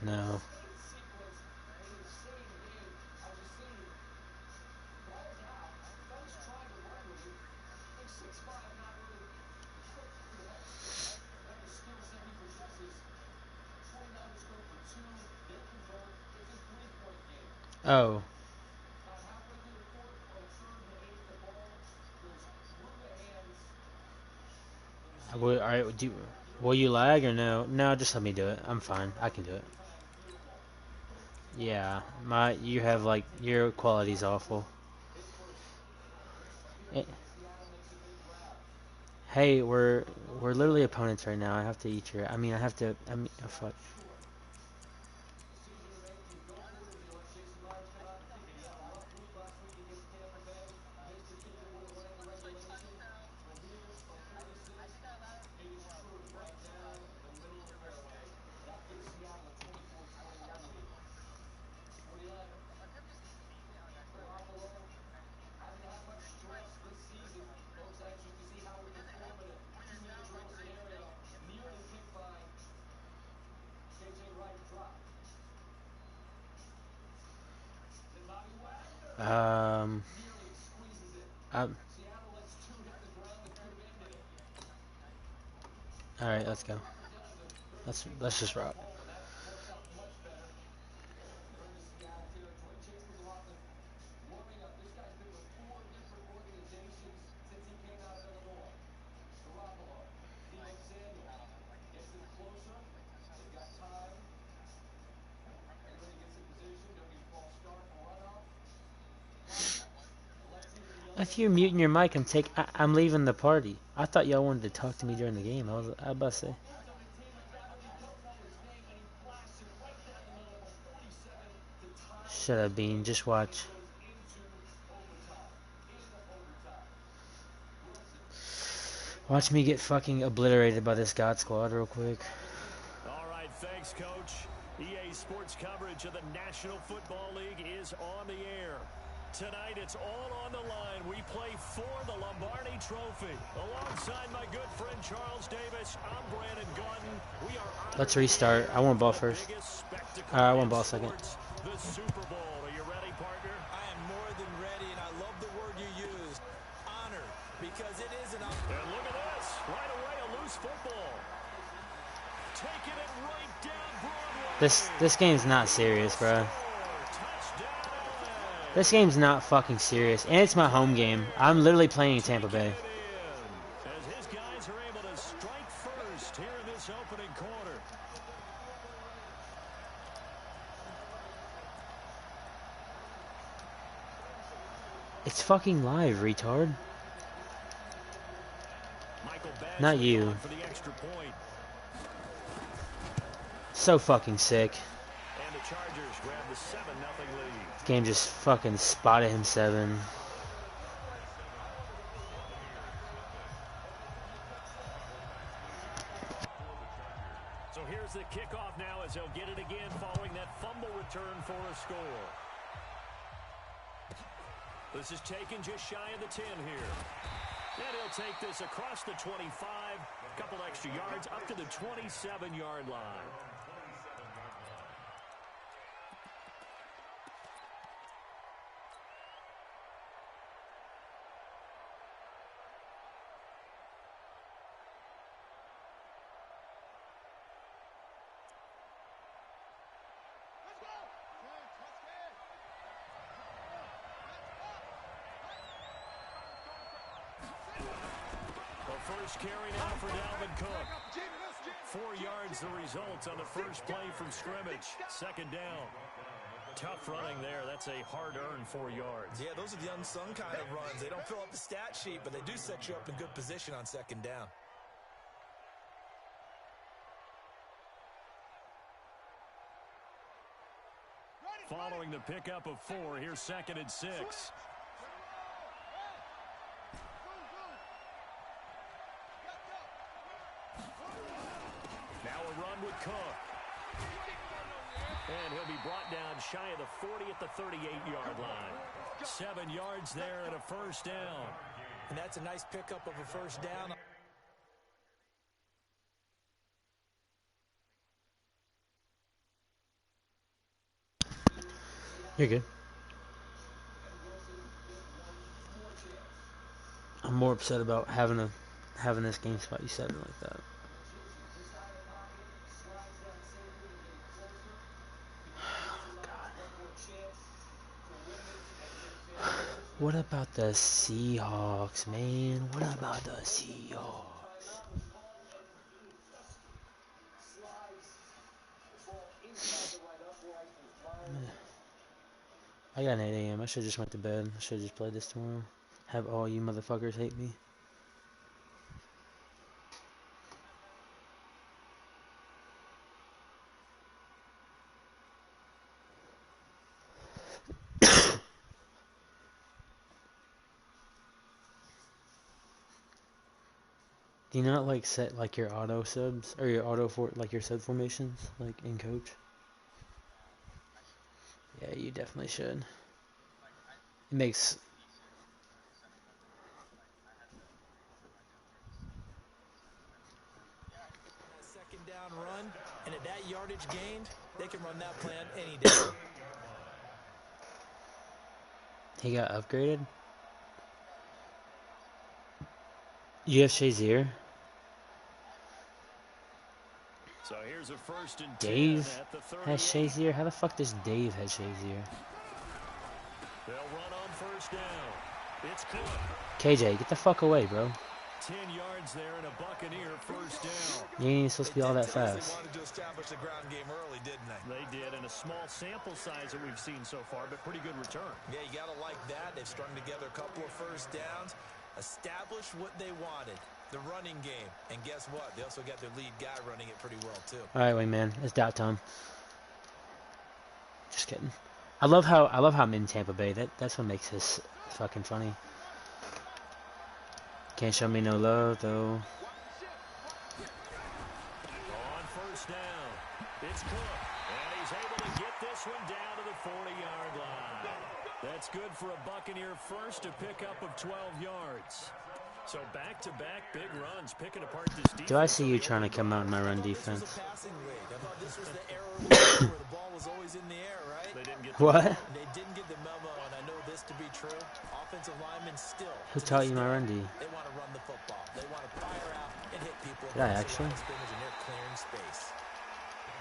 No. Oh. Alright, will you lag or no? No, just let me do it. I'm fine. I can do it. Yeah, you have like your quality's awful. Eh, Hey, we're literally opponents right now. I have to eat your. I have to. Oh, fuck. Um. I'm, all right, let's go. Let's just rock. If you're muting your mic, I'm leaving the party. I thought y'all wanted to talk to me during the game. I was about to say. Shut up, Bean. Just watch. Watch me get fucking obliterated by this God Squad real quick. All right, thanks, Coach. EA Sports coverage of the National Football League is on the air. Tonight, it's all on the line. We play for the Lombardi Trophy. Alongside my good friend Charles Davis, I'm Brandon Gaudin. We are Let's restart. I want ball first. I want ball second. The Super Bowl. Are you ready, partner? I am more than ready, and I love the word you used, honored, because it is an honor. And look at this. Right away, a loose football. Taking it right down Broadway. This game's not serious, bro. This game's not fucking serious, and it's my home game. I'm literally playing in Tampa Bay. As his guys are able to strike first here in this opening quarter. It's fucking live, retard. Not you. For the extra point. So fucking sick. And the Chargers grab the 7-0 lead. Game just fucking spotted him 7. So here's the kickoff now as he'll get it again following that fumble return for a score. This is taken just shy of the 10 here. And he'll take this across the 25, a couple extra yards up to the 27-yard line. First carry now for Dalvin Cook. 4 yards the result on the first play from scrimmage. Second down. Tough running there. That's a hard-earned 4 yards. Yeah, those are the unsung kind of runs. They don't fill up the stat sheet, but they do set you up in good position on second down. Following the pickup of 4, here's 2nd and 6. Now a run with Cook. And he'll be brought down shy of the 40 at the 38-yard line. 7 yards there and a first down. And that's a nice pickup of a first down. You're good. I'm more upset about having this game spot. You said it like that. What about the Seahawks, man? What about the Seahawks? I got an 8 a.m. I should just went to bed. I should just played this tomorrow. Have all you motherfuckers hate me. Do you not like set like your auto subs or your your sub formations like in coach? Yeah, you definitely should. It makes Second down run, and at that yardage gained, they can run that plan any day. he got upgraded. You have Shazier. So here's a 1st and 10 Dave at the 38. has Shazier. How the fuck does Dave have Shazier? They'll run on 1st down. It's Cook. KJ, get the fuck away, bro. 10 yards there and a Buccaneer 1st down. You ain't supposed to be all that fast. They wanted to establish the ground game early, didn't they? They did, and a small sample size that we've seen so far, but pretty good return. Yeah, you got to like that. They've strung together a couple of 1st downs, established what they wanted, the running game. And guess what? They also got their lead guy running it pretty well, too. All right, wingman, it's doubt time. Just kidding. I love how I'm in Tampa Bay. That's what makes this fucking funny. Can't show me no love though. On 1st down, it's Cook, and he's able to get this one down to the 40-yard line. That's good for a Buccaneer first to pick up of 12 yards. So back-to-back big runs, picking apart this defense. Do I see you trying to come out in my run defense? This was a passing league. I thought this was the era where the ball was always in the air, right? They didn't get What? They didn't get the memo, and I know this to be true. Offensive linemen still. Who taught you my run D? They want to run the football. They want to fire out and hit people. Did I actually? And they're clearing space.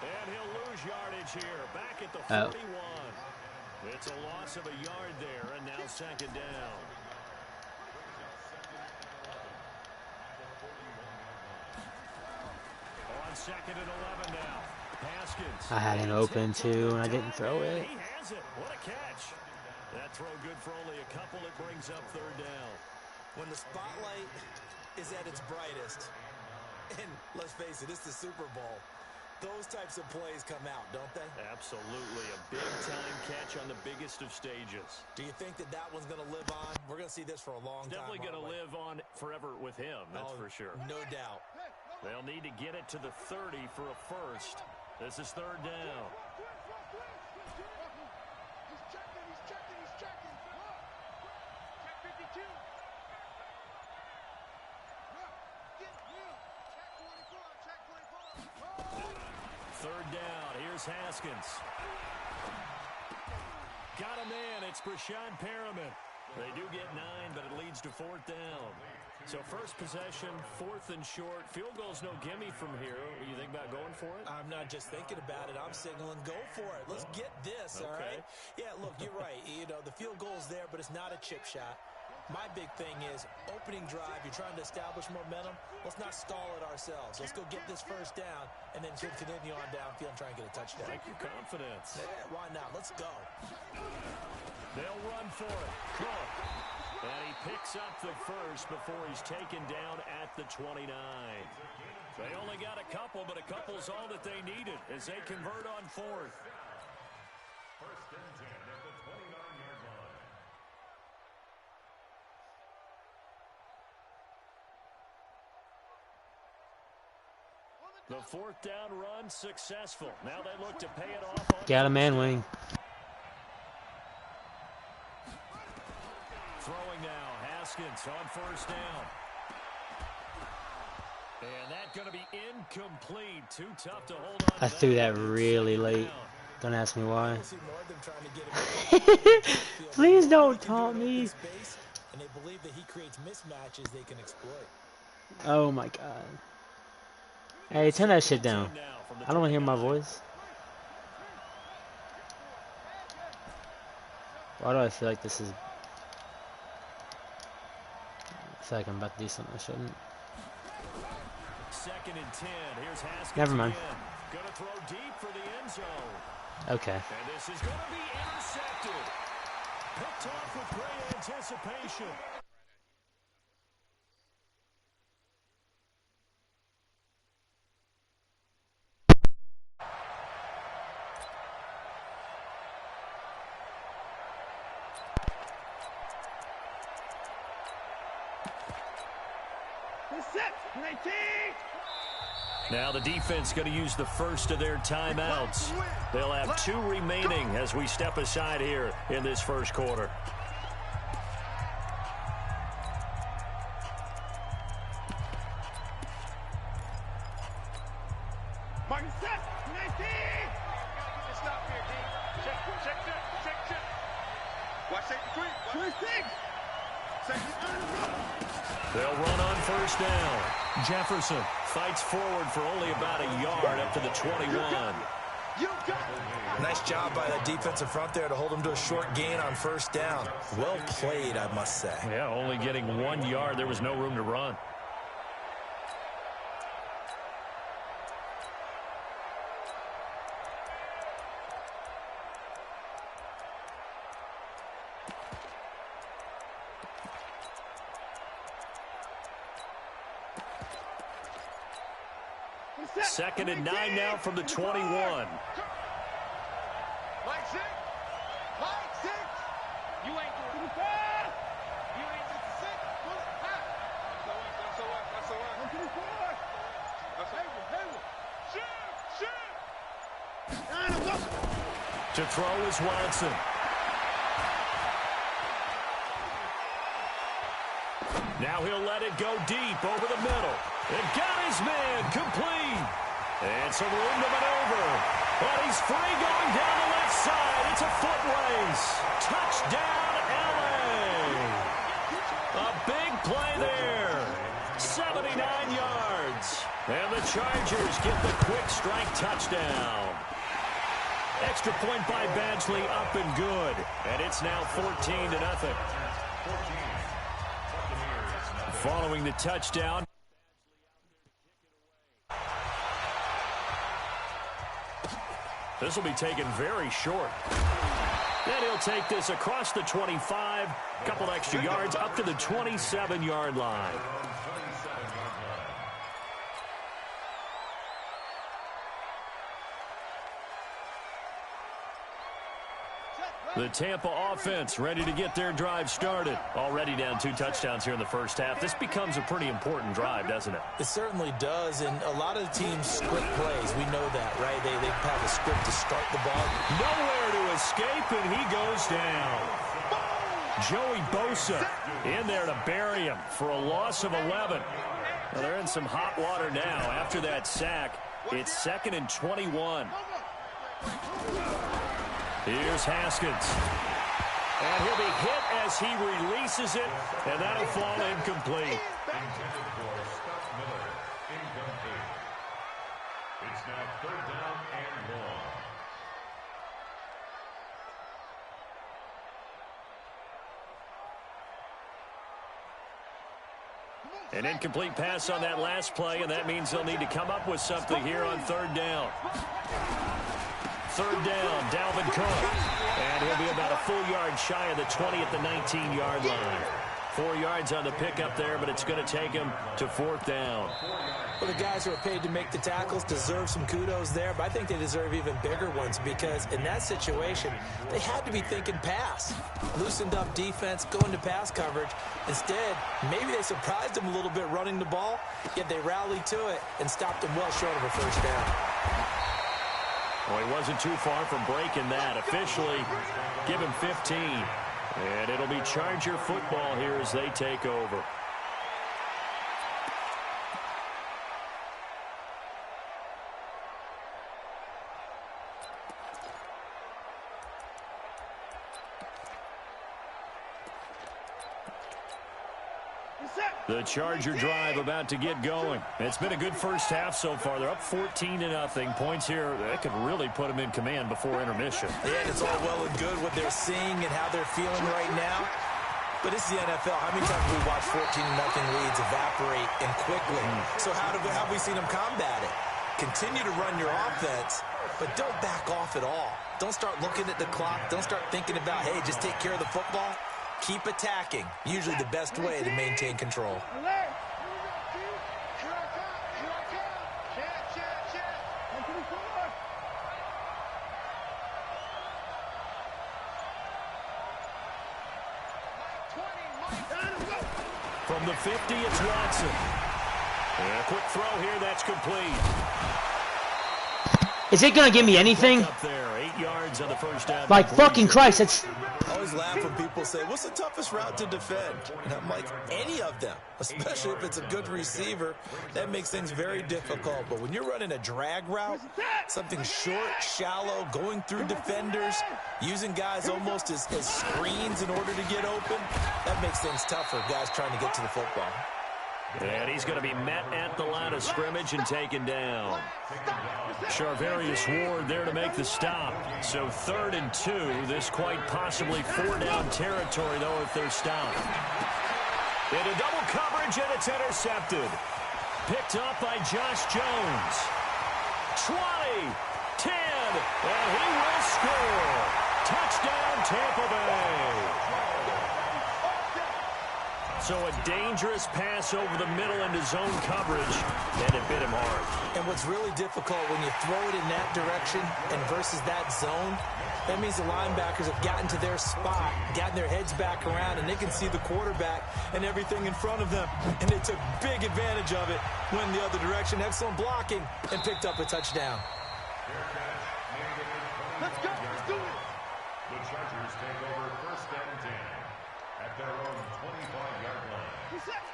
And he'll lose yardage here, back at the 41. It's a loss of a yard there, and now 2nd down. On 2nd and 11 now. Haskins. I had him open too, and I didn't throw it. He has it. What a catch. That throw good for only a couple. It brings up 3rd down. When the spotlight is at its brightest, and let's face it, it's the Super Bowl, those types of plays come out, don't they? Absolutely. A big-time catch on the biggest of stages. Do you think that one's going to live on? We're going to see this for a long time. Definitely going to live on forever with him, that's for sure. No doubt. They'll need to get it to the 30 for a first. This is 3rd down. Third down. Here's Haskins. Got a man. It's Brashad Perriman. They do get 9, but it leads to 4th down. So first possession, 4th and short. Field goal's no gimme from here. You think about going for it? I'm not just thinking about it. I'm signaling go for it. Let's get this, all right? Yeah, look, you're right. You know, the field goal's there, but it's not a chip shot. My big thing is opening drive. You're trying to establish momentum. Let's not stall it ourselves. Let's go get this 1st down and then continue on downfield and try and get a touchdown. Like your confidence. Yeah, why not? Let's go. They'll run for it. Cook. And he picks up the first before he's taken down at the 29. They only got a couple, but a couple's all that they needed as they convert on 4th. First and 10 at the 29-yard line. The 4th down run successful. Now they look to pay it off. Got a man wing. Throwing now, Haskins on 1st down. And that's going to be incomplete. Too tough to hold on. I threw that really late. Don't ask me why. You'll see more of them trying to get him. Please don't taunt me. Space, and they believe that he creates mismatches they can exploit. Oh my god. Hey, turn that shit down. I don't want to hear my voice. Why do I feel like this is... I feel like I'm about to do something I shouldn't. 2nd and 10. Here's Haskins. Never mind. Gonna throw deep for the end zone. Okay. And this is gonna be intercepted. Picked off with great anticipation. Now the defense going to use the first of their timeouts. They'll have 2 remaining as we step aside here in this first quarter. They'll run on first down. Jefferson fights forward for only about a yard up to the 21. Nice job by the defensive front there to hold him to a short gain on first down. Well played, I must say. Yeah, only getting 1 yard. There was no room to run. Second and 9 now from the 21. Mike 6. Mike 6. You ain't doing it. You ain't doing it. 6. That's all right. That's all right. That's all right. Shoot. To throw is Watson. Now he'll let it go deep over the middle. And got his man complete. And some room to maneuver. But he's free going down the left side. It's a foot race. Touchdown, L.A. A big play there. 79 yards. And the Chargers get the quick strike touchdown. Extra point by Badgley up and good. And it's now 14-0. Following the touchdown. This will be taken very short. Then he'll take this across the 25, couple extra yards up to the 27-yard line. The Tampa offense ready to get their drive started. Already down 2 touchdowns here in the first half. This becomes a pretty important drive, doesn't it? It certainly does, and a lot of the teams script plays. We know that, right? They have a script to start the ball. Nowhere to escape, and he goes down. Joey Bosa in there to bury him for a loss of 11. Well, they're in some hot water now after that sack. It's 2nd and 21. Here's Haskins. And he'll be hit as he releases it, and that'll fall incomplete. It's now 3rd down and 1. An incomplete pass on that last play, and that means they'll need to come up with something here on 3rd down. 3rd down, Dalvin Cook. And he'll be about a full yard shy of the 20 at the 19-yard line. 4 yards on the pickup there, but it's going to take him to 4th down. Well, the guys who are paid to make the tackles deserve some kudos there, but I think they deserve even bigger ones because in that situation, they had to be thinking pass. Loosened up defense, going to pass coverage. Instead, maybe they surprised them a little bit running the ball, yet they rallied to it and stopped them well short of a first down. Well, he wasn't too far from breaking that. Officially, give him 15. And it'll be Charger football here as they take over. The Charger drive about to get going. It's been a good first half so far. They're up 14-0. Points here, that could really put them in command before intermission. Yeah, and it's all well and good what they're seeing and how they're feeling right now. But it's the NFL. How many times have we watched 14-0 leads evaporate and quickly? So how have we seen them combat it? Continue to run your offense, but don't back off at all. Don't start looking at the clock. Don't start thinking about, hey, just take care of the football. Keep attacking. Usually the best way to maintain control. From the 50, it's Watson. And a quick throw here, that's complete. Is it gonna give me anything? Up there, 8 yards on the first down. Like fucking Christ, it's... I always laugh when people say, what's the toughest route to defend? And I'm like, any of them, especially if it's a good receiver, that makes things very difficult. But when you're running a drag route, something short, shallow, going through defenders, using guys almost as screens in order to get open, that makes things tougher, guys trying to get to the football. And he's going to be met at the line of scrimmage and taken down. Charvarius Ward there to make the stop. So 3rd and 2. This quite possibly 4-down territory, though, if they're stopped. Into double coverage, and it's intercepted. Picked up by Josh Jones. 20, 10, and he will score. Touchdown, Tampa Bay. So a dangerous pass over the middle into zone coverage, and it bit him hard. And what's really difficult when you throw it in that direction and versus that zone, that means the linebackers have gotten to their spot, gotten their heads back around, and they can see the quarterback and everything in front of them. And they took big advantage of it, went the other direction, excellent blocking, and picked up a touchdown. Let's go. Let's do it. The Chargers take over 1st and 10 at their own 25-yard line.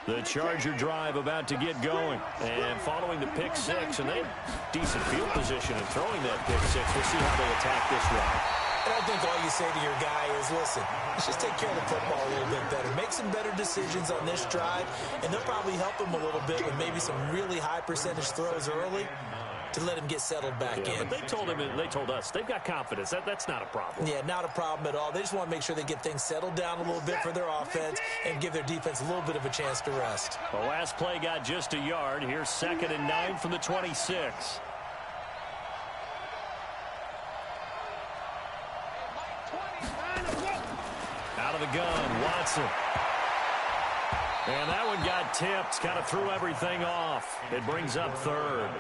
The Charger drive about to get going. And following the pick six, and they have decent field position in throwing that pick six. We'll see how they attack this run. And I think all you say to your guy is, listen, let's just take care of the football a little bit better. Make some better decisions on this drive, and they'll probably help him a little bit with maybe some really high percentage throws early to let him get settled back in. But they told him, and they told us, they've got confidence. That's not a problem. Yeah, not a problem at all. They just want to make sure they get things settled down a little bit for their offense and give their defense a little bit of a chance to rest. The last play got just a yard. Here's 2nd and 9 from the 26. Out of the gun, Watson. And that one got tipped. Kind of threw everything off. It brings up 3rd.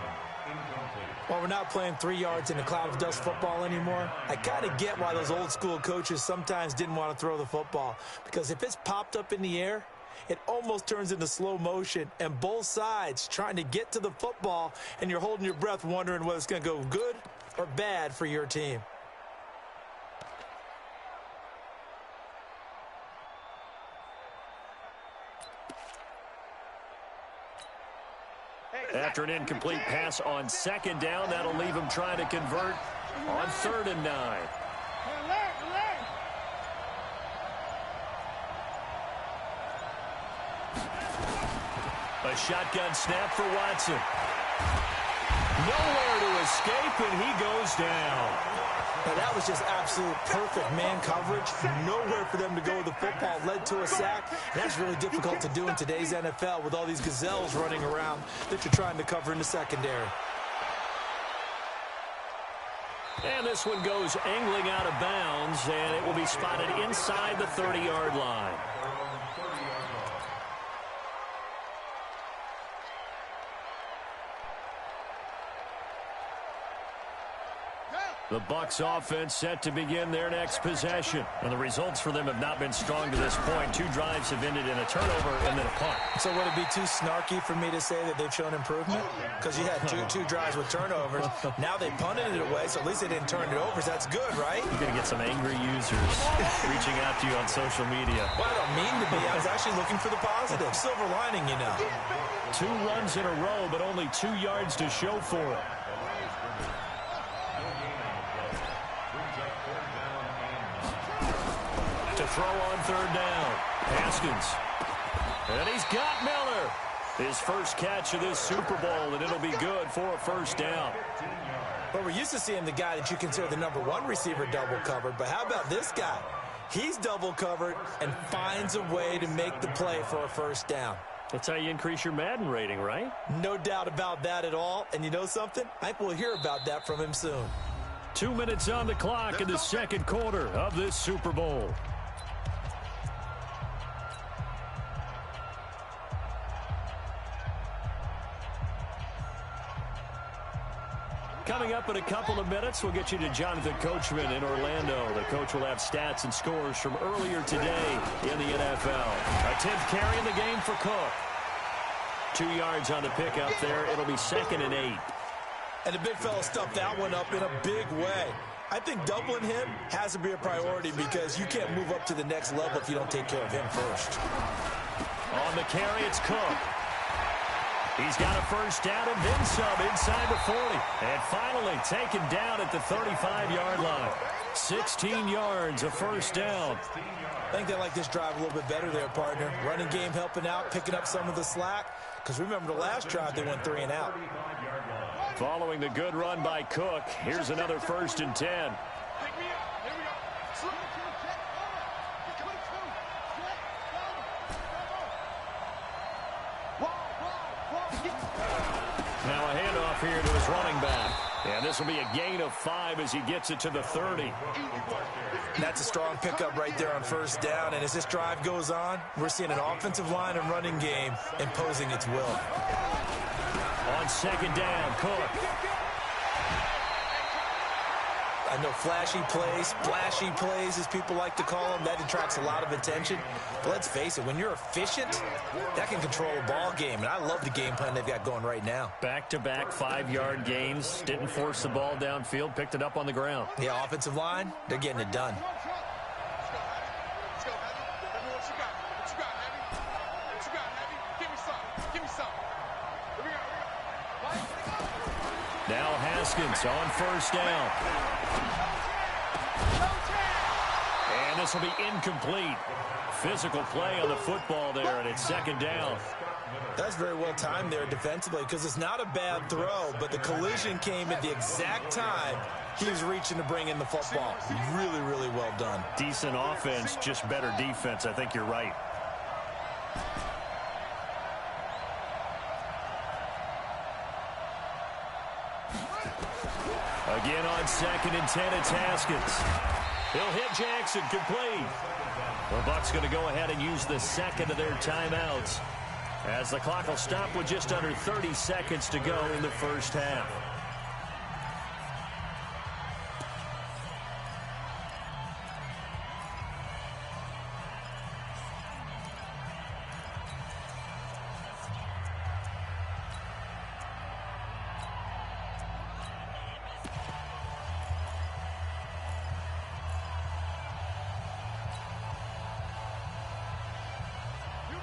While we're not playing 3 yards in a cloud of dust football anymore, I kind of get why those old school coaches sometimes didn't want to throw the football. Because if it's popped up in the air, it almost turns into slow motion, and both sides trying to get to the football, and you're holding your breath wondering whether it's going to go good or bad for your team. After an incomplete pass on 2nd down, that'll leave him trying to convert on 3rd and 9. A shotgun snap for Watson. Nowhere to escape, and he goes down. Now, that was just absolute perfect man coverage. Nowhere for them to go with the football. Led to a sack. And that's really difficult to do in today's NFL with all these gazelles running around that you're trying to cover in the secondary. And this one goes angling out of bounds, and it will be spotted inside the 30-yard line. The Bucs offense set to begin their next possession. And the results for them have not been strong to this point. 2 drives have ended in a turnover and then a punt. So would it be too snarky for me to say that they've shown improvement? Because you had two drives with turnovers. Now they punted it away, so at least they didn't turn it over. So that's good, right? You're going to get some angry users reaching out to you on social media. Well, I don't mean to be. I was actually looking for the positive. Silver lining, you know. 2 runs in a row, but only 2 yards to show for it. To throw on 3rd down. Haskins. And he's got Miller. His first catch of this Super Bowl, and it'll be good for a first down. Well, we're used to seeing the guy that you consider the #1 receiver double covered, but how about this guy? He's double covered and finds a way to make the play for a first down. That's how you increase your Madden rating, right? No doubt about that at all. And you know something? I think we'll hear about that from him soon. 2 minutes on the clock in the second quarter of this Super Bowl. Coming up in a couple of minutes, we'll get you to Jonathan Coachman in Orlando. The coach will have stats and scores from earlier today in the NFL. A 10th carry in the game for Cook. 2 yards on the pickup there. It'll be 2nd and 8. And the big fella stuffed that one up in a big way. I think doubling him has to be a priority because you can't move up to the next level if you don't take care of him first. On the carry, it's Cook. He's got a first down and then some inside the 40. And finally taken down at the 35-yard line. 16 yards, a first down. I think they like this drive a little bit better there, partner. Running game helping out, picking up some of the slack. Because remember the last drive, they went 3 and out. Following the good run by Cook, here's another 1st and 10. Now a handoff here to his running back. And this will be a gain of 5 as he gets it to the 30. That's a strong pickup right there on first down. And as this drive goes on, we're seeing an offensive line and running game imposing its will. On 2nd down, Cook. I know flashy plays, splashy plays, as people like to call them, that attracts a lot of attention. But let's face it, when you're efficient, that can control a ball game. And I love the game plan they've got going right now. Back-to-back 5-yard gains. Didn't force the ball downfield. Picked it up on the ground. Yeah, offensive line, they're getting it done. Now Haskins on first down. And this will be incomplete. Physical play on the football there, and it's 2nd down. That's very well timed there defensively because it's not a bad throw, but the collision came at the exact time he was reaching to bring in the football. Really, really well done. Decent offense, just better defense. I think you're right. Again on 2nd and 10, it's Haskins. He'll hit Jackson, complete. The Bucs going to go ahead and use the second of their timeouts as the clock will stop with just under 30 seconds to go in the first half.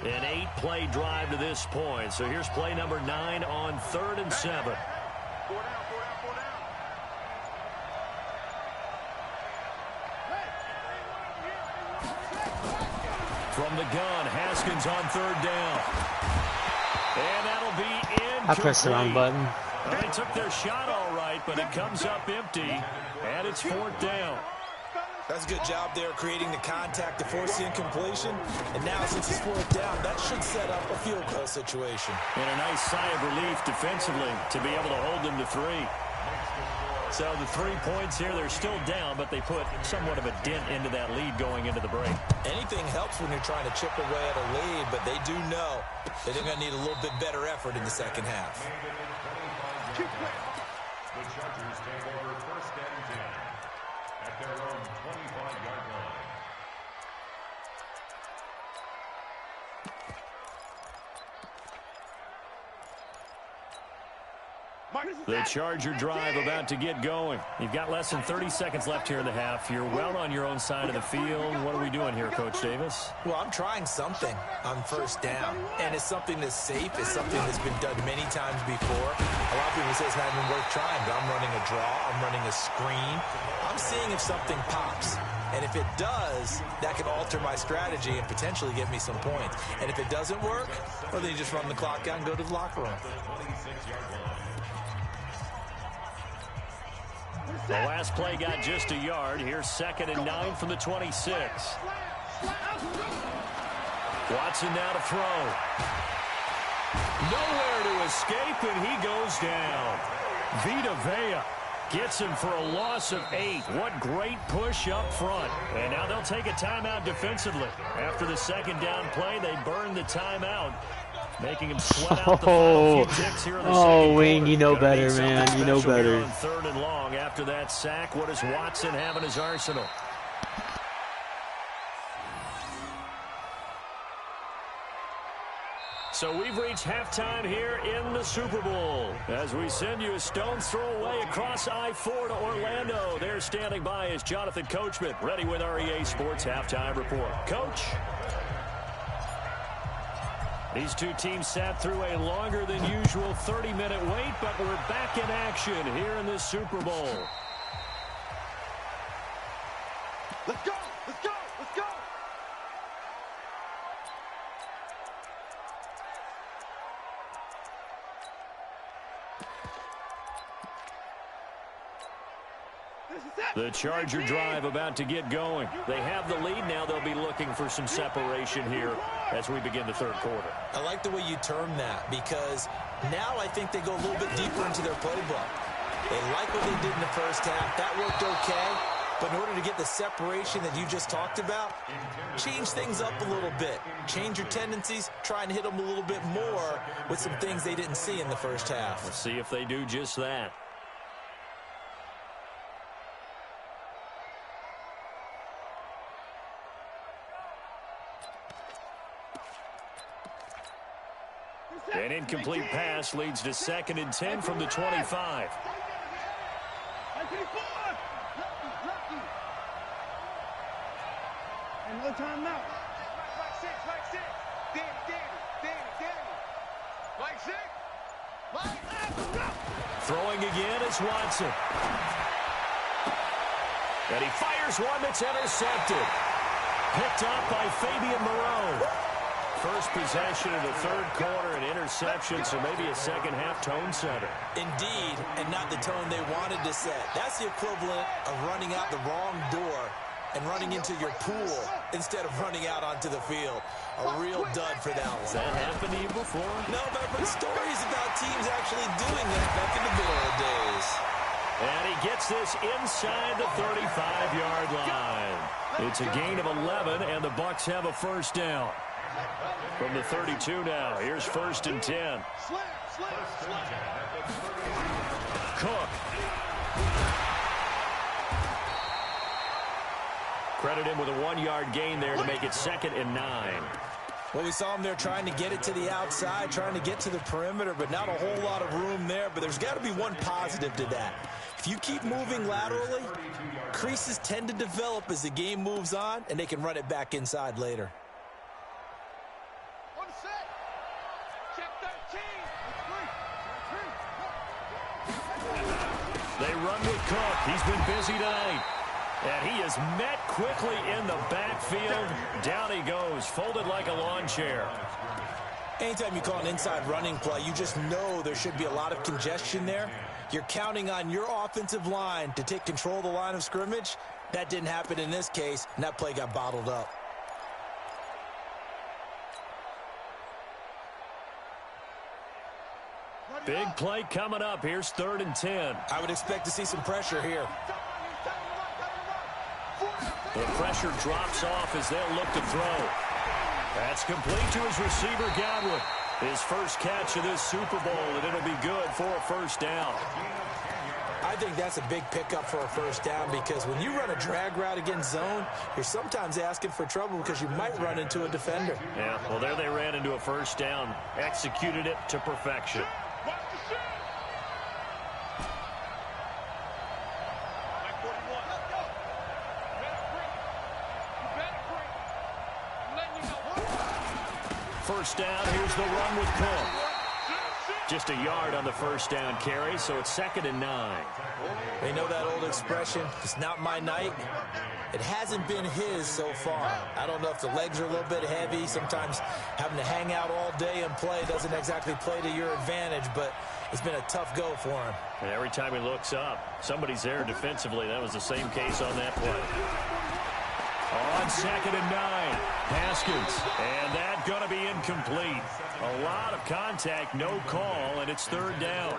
An 8-play drive to this point. So here's play number 9 on 3rd and 7. From the gun, Haskins on 3rd down. And that'll be incomplete. I pressed the wrong button. Well, they took their shot all right, but it comes up empty. And it's 4th down. That's a good job there creating the contact to force the incompletion. And now since it's 4th down, that should set up a field goal situation. And a nice sigh of relief defensively to be able to hold them to 3. So the 3 points here, they're still down, but they put somewhat of a dent into that lead going into the break. Anything helps when you're trying to chip away at a lead, but they do know that they're going to need a little bit better effort in the second half. The Chargers take over 1st and 10 at their own 25-yard line. The Charger drive about to get going. You've got less than 30 seconds left here in the half. You're well on your own side of the field. What are we doing here, Coach Davis? Well, I'm trying something on 1st down, and it's something that's safe. It's something that's been done many times before. A lot of people say it's not even worth trying, but I'm running a draw. I'm running a screen. I'm seeing if something pops. And if it does, that can alter my strategy and potentially get me some points. And if it doesn't work, well, then you just run the clock out and go to the locker room. The last play got just a yard. Here's 2nd and 9 from the 26. Watson now to throw. Nowhere to escape, and he goes down. Vita Vea gets him for a loss of 8. What great push up front. And now they'll take a timeout defensively. After the 2nd down play, they burn the timeout, making him sweat out the final few ticks here in the second quarter. Wing, you know better, man. You know better. On 3rd and long after that sack, what does Watson have in his arsenal? So we've reached halftime here in the Super Bowl as we send you a stone's throw away across I-4 to Orlando. There standing by is Jonathan Coachman, ready with our EA Sports Halftime Report. Coach? These two teams sat through a longer than usual 30-minute wait, but we're back in action here in the Super Bowl. Let's go! Let's go! Let's go! The Charger drive about to get going. They have the lead. Now they'll be looking for some separation here as we begin the 3rd quarter. I like the way you term that because now I think they go a little bit deeper into their playbook. They like what they did in the 1st half. That worked okay. But in order to get the separation that you just talked about, change things up a little bit. Change your tendencies. Try and hit them a little bit more with some things they didn't see in the 1st half. Let's see if they do just that. An incomplete pass leads to 2nd and 10 from the 25. Another timeout. Like 6, like 6. Danny. Like 6. Throwing again is Watson. And he fires one that's intercepted. Picked up by Fabian Moreau. First possession of the 3rd quarter, an interception, so maybe a 2nd half tone setter. Indeed, and not the tone they wanted to set. That's the equivalent of running out the wrong door and running into your pool instead of running out onto the field. A real dud for that one. Has that happened to you before? No, but I've heard stories about teams actually doing that back in the good old days. And he gets this inside the 35-yard line. It's a gain of 11, and the Bucs have a 1st down. From the 32 now, here's 1st and 10. Cook. Credit him with a 1-yard gain there to make it 2nd and 9. Well, we saw him there trying to get it to the outside, trying to get to the perimeter, but not a whole lot of room there. But there's got to be one positive to that. If you keep moving laterally, creases tend to develop as the game moves on, and they can run it back inside later. They run with Cook. He's been busy tonight. And he is met quickly in the backfield. Down he goes, folded like a lawn chair. Anytime you call an inside running play, you just know there should be a lot of congestion there. You're counting on your offensive line to take control of the line of scrimmage. That didn't happen in this case, and that play got bottled up. Big play coming up. Here's 3rd and 10. I would expect to see some pressure here. The pressure drops off as they'll look to throw. That's complete to his receiver, Godwin. His first catch of this Super Bowl, and it'll be good for a 1st down. I think that's a big pickup for a 1st down because when you run a drag route against zone, you're sometimes asking for trouble because you might run into a defender. Yeah, well, there they ran into a 1st down. Executed it to perfection. First down, here's the run with Cook. Just a yard on the 1st down carry, so it's 2nd and 9. They know that old expression, it's not my night. It hasn't been his so far. I don't know if the legs are a little bit heavy. Sometimes having to hang out all day and play doesn't exactly play to your advantage, but it's been a tough go for him. And every time he looks up, somebody's there defensively. That was the same case on that play. On 2nd and 9, Haskins, and that going to be incomplete. A lot of contact, no call, and it's 3rd down.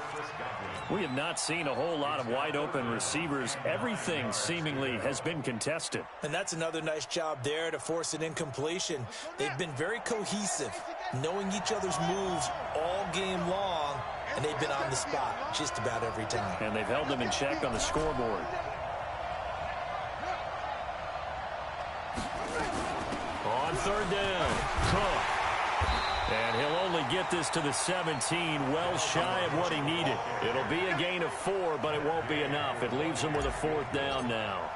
We have not seen a whole lot of wide-open receivers. Everything seemingly has been contested. And that's another nice job there to force an incompletion. They've been very cohesive, knowing each other's moves all game long, and they've been on the spot just about every time. And they've held them in check on the scoreboard. On 3rd down, Cook. And he'll only get this to the 17, well shy of what he needed. It'll be a gain of 4, but it won't be enough. It leaves him with a 4th down now.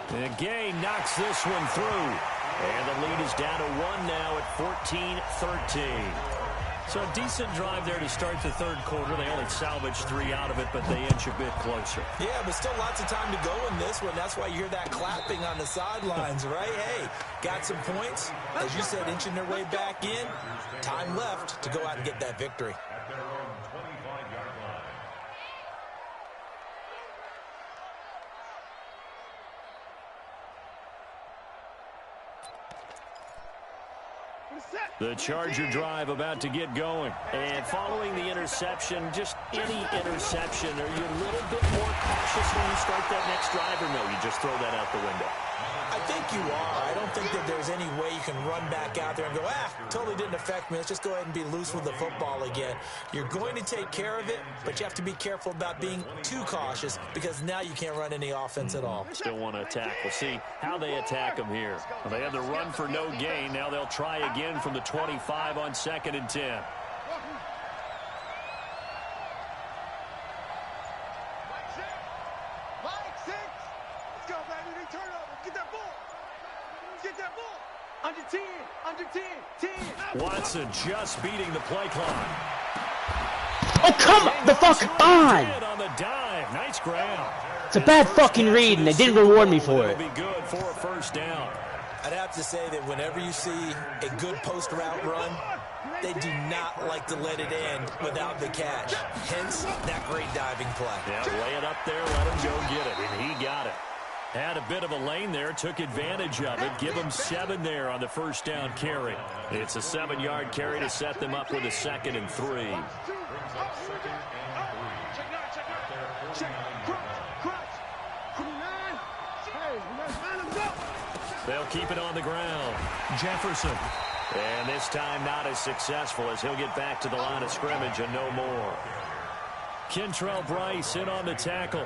The gain knocks this one through. And the lead is down to 1 now at 14-13. So a decent drive there to start the 3rd quarter. They only salvaged 3 out of it, but they inch a bit closer. Yeah, but still lots of time to go in this one. That's why you hear that clapping on the sidelines, right? Hey, got some points. As you said, inching their way back in. Time left to go out and get that victory. At their own 25-yard line. The Charger drive about to get going. And following the interception, just any interception, are you a little bit more cautious when you start that next drive, or no, you just throw that out the window? I think you are. I don't think that there's any way you can run back out there and go, totally didn't affect me. Let's just go ahead and be loose with the football again. You're going to take care of it, but you have to be careful about being too cautious because now you can't run any offense at all. Still want to attack. We'll see how they attack them here. Well, they had the run for no gain. Now they'll try again from the 25 on 2nd and 10. Watson just beating the play clock. Oh, come the fuck on! On the dive. Nice ground. It's a bad fucking read, and they didn't reward me for it. It'll be good for a 1st down. I'd have to say that whenever you see a good post route run, they do not like to let it end without the catch. Hence, that great diving play. Yeah, lay it up there, let him go get it, and he got it. Had a bit of a lane there, took advantage of it. Give him 7 there on the 1st down carry. It's a 7-yard carry to set them up with a 2nd and 3. They'll keep it on the ground. Jefferson. And this time not as successful as he'll get back to the line of scrimmage and no more. Kentrell Bryce in on the tackle.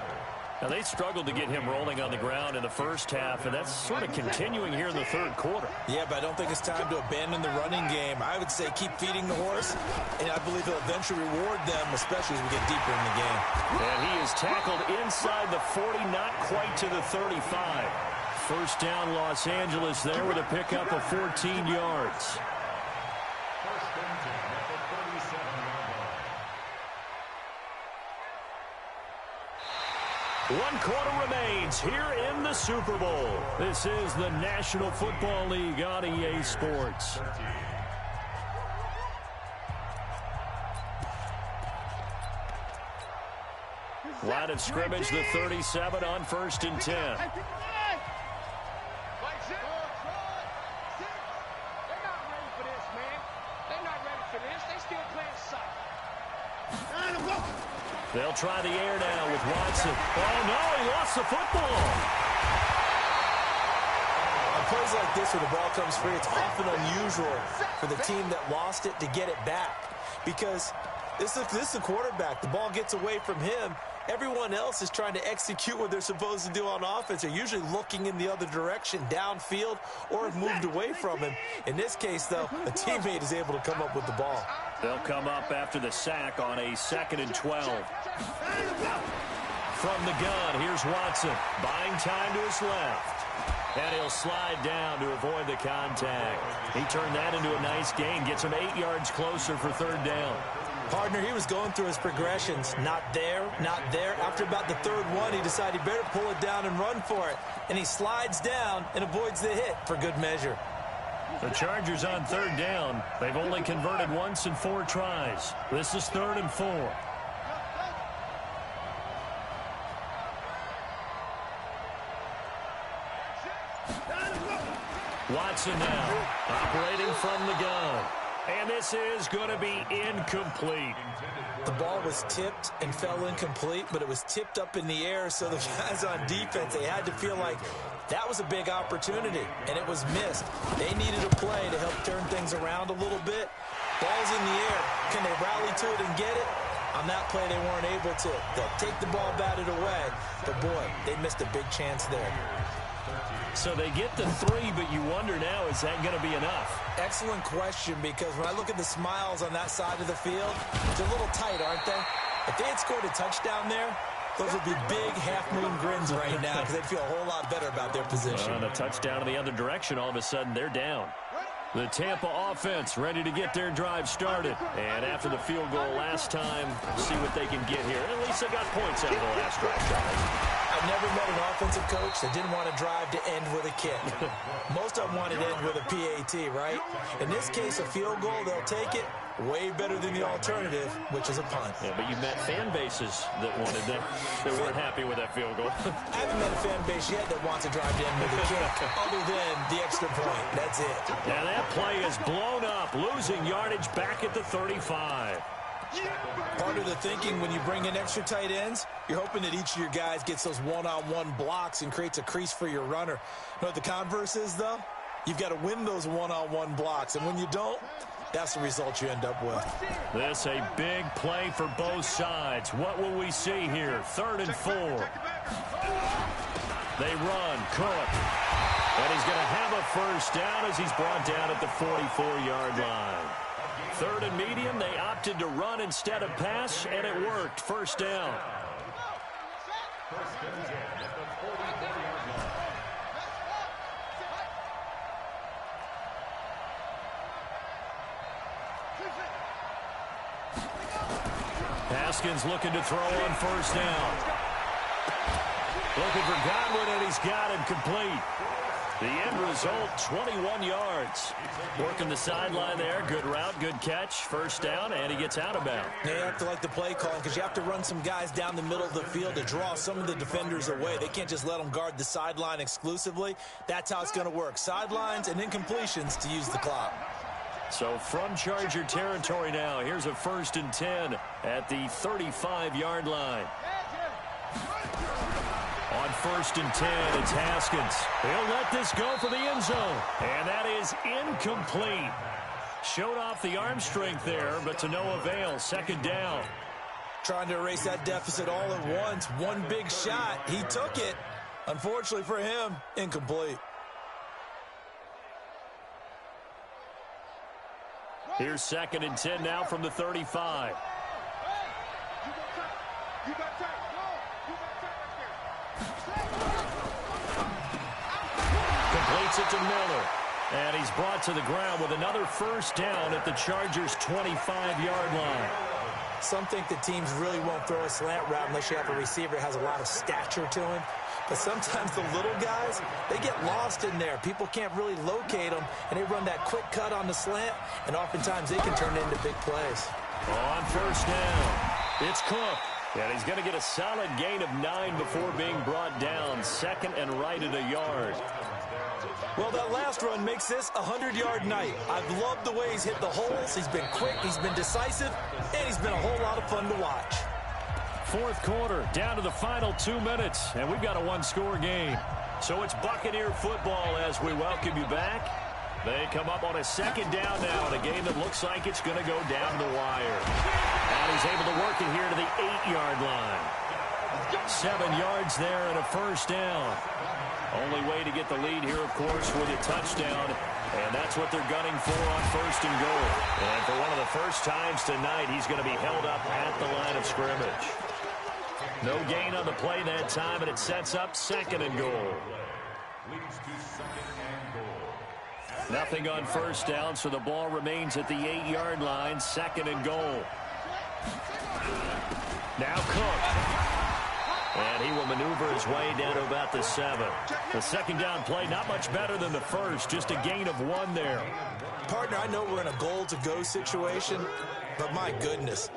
Now, they struggled to get him rolling on the ground in the 1st half, and that's sort of continuing here in the 3rd quarter. Yeah, but I don't think it's time to abandon the running game. I would say keep feeding the horse, and I believe he'll eventually reward them, especially as we get deeper in the game. And he is tackled inside the 40, not quite to the 35. 1st down, Los Angeles there with a pickup of 14 yards. 1st and 10 at the 37-yard line. 1 quarter remains here in the Super Bowl. This is the National Football League on EA Sports. Line of scrimmage, the 37 on 1st and 10. They're not ready for this, man. They're not ready for this. They still playing soft. They'll try the air now with Watson. Oh, no, he lost the football. On plays like this where the ball comes free, it's often unusual for the team that lost it to get it back. Because this is the quarterback. The ball gets away from him. Everyone else is trying to execute what they're supposed to do on offense. They're usually looking in the other direction, downfield, or have moved away from him. In this case, though, a teammate is able to come up with the ball. They'll come up after the sack on a 2nd and 12. From the gun, here's Watson. Buying time to his left. And he'll slide down to avoid the contact. He turned that into a nice gain. Gets him 8 yards closer for 3rd down. Partner, he was going through his progressions. Not there, not there. After about the third one, he decided he better pull it down and run for it. And he slides down and avoids the hit for good measure. The Chargers on third down. They've only converted once in 4 tries. This is 3rd and 4. Watson now, operating from the gun. And this is going to be incomplete. The ball was tipped and fell incomplete, but it was tipped up in the air, so the guys on defense, they had to feel like that was a big opportunity, and it was missed. They needed a play to help turn things around a little bit. Ball's in the air. Can they rally to it and get it? On that play, they weren't able to. They'll take the ball batted away, but boy, they missed a big chance there. So they get the 3, but you wonder now, is that going to be enough? Excellent question, because when I look at the smiles on that side of the field, they're a little tight, aren't they? If they had scored a touchdown there, those would be big half-moon grins right now because they'd feel a whole lot better about their position. On a touchdown in the other direction, all of a sudden they're down. The Tampa offense ready to get their drive started. And after the field goal last time, see what they can get here. At least they got points out of the last drive, guys. I've never met an offensive coach that didn't want to drive to end with a kick. Most of them wanted to end with a PAT, right? In this case, a field goal, they'll take it. Way better than the alternative, which is a punt. Yeah, but you've met fan bases that wanted that weren't happy with that field goal. I haven't met a fan base yet that wants to drive to end with a kick, other than the extra point. That's it. Now that play is blown up, losing yardage back at the 35. Part of the thinking when you bring in extra tight ends, you're hoping that each of your guys gets those one-on-one blocks and creates a crease for your runner. You know what the converse is, though? You've got to win those one-on-one blocks, and when you don't, that's the result you end up with. This a big play for both sides. What will we see here? 3rd and 4. They run. Cook. And he's going to have a first down as he's brought down at the 44-yard line. 3rd and medium. They opted to run instead of pass, and it worked. First down. First and 10 at the 44-yard line. Haskins looking to throw on first down. Looking for Godwin, and he's got him complete. The end result, 21 yards. Working the sideline there. Good route, good catch. First down, and he gets out of bounds. You have to like the play call because you have to run some guys down the middle of the field to draw some of the defenders away. They can't just let them guard the sideline exclusively. That's how it's going to work. Sidelines and incompletions to use the clock. So from Charger territory now, here's a 1st and 10 at the 35-yard line. On 1st and 10, it's Haskins. He'll let this go for the end zone. And that is incomplete. Showed off the arm strength there, but to no avail. 2nd down. Trying to erase that deficit all at once. One big shot. He took it. Unfortunately for him, incomplete. Here's 2nd and 10 now from the 35. Completes it to Miller. And he's brought to the ground with another first down at the Chargers' 25-yard line. Some think that teams really won't throw a slant route unless you have a receiver who has a lot of stature to him. But sometimes the little guys, they get lost in there. People can't really locate them, and they run that quick cut on the slant, and oftentimes they can turn it into big plays. On first down, it's Cook. And he's going to get a solid gain of 9 before being brought down. 2nd and right at a yard. Well, that last run makes this a 100-yard night. I've loved the way he's hit the holes. He's been quick, he's been decisive, and he's been a whole lot of fun to watch. 4th quarter, down to the final 2 minutes, and we've got a one-score game. So it's Buccaneer football as we welcome you back. They come up on a 2nd down now in a game that looks like it's going to go down the wire. And he's able to work it here to the 8-yard line. 7 yards there and a first down. Only way to get the lead here, of course, with a touchdown. And that's what they're gunning for on 1st and goal. And for one of the first times tonight, he's going to be held up at the line of scrimmage. No gain on the play that time, and it sets up 2nd and goal. Nothing on first down, so the ball remains at the 8-yard line, 2nd and goal. Now Cook. And he will maneuver his way down to about the 7. The second down play, not much better than the first. Just a gain of 1 there. Partner, I know we're in a goal-to-go situation, but my goodness.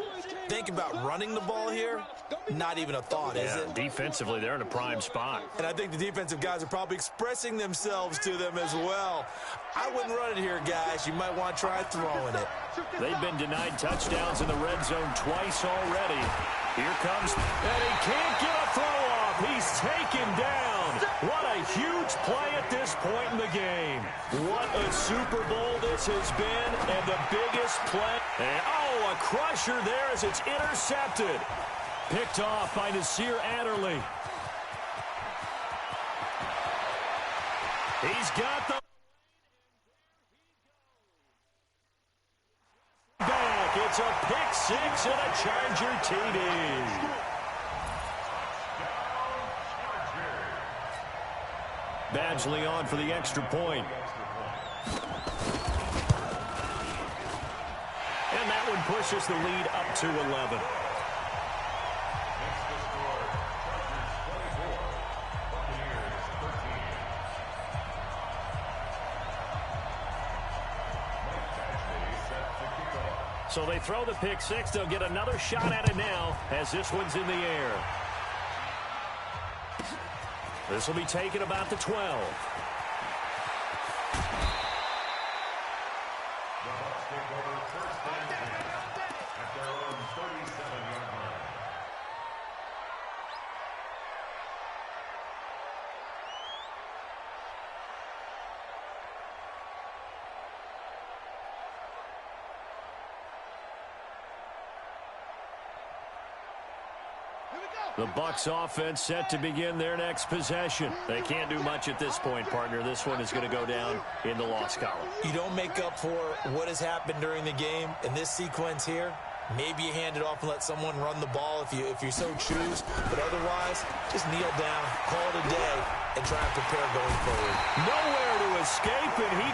Think about running the ball here. Not even a thought, is it? Defensively, they're in a prime spot. And I think the defensive guys are probably expressing themselves to them as well. I wouldn't run it here, guys. You might want to try throwing it. They've been denied touchdowns in the red zone twice already. Here comes, and he can't get a throw off. He's taken down. What a huge play at this point in the game. What a Super Bowl this has been, and the biggest play. And, oh, a crusher there as it's intercepted. Picked off by Nasir Adderley. He's got the back. It's a pick 6 and a Charger TD. Badgley on for the extra point. And that one pushes the lead up to 11. So they throw the pick 6. They'll get another shot at it now as this one's in the air. This will be taken about the 12. The Bucs take over first and 10 at their own 37-yard line. The Bucs offense set to begin their next possession. They can't do much at this point, partner. This one is going to go down in the loss column. You don't make up for what has happened during the game in this sequence here. Maybe you hand it off and let someone run the ball if you so choose. But otherwise, just kneel down, call it a day, and try and prepare going forward. Nowhere to escape, and he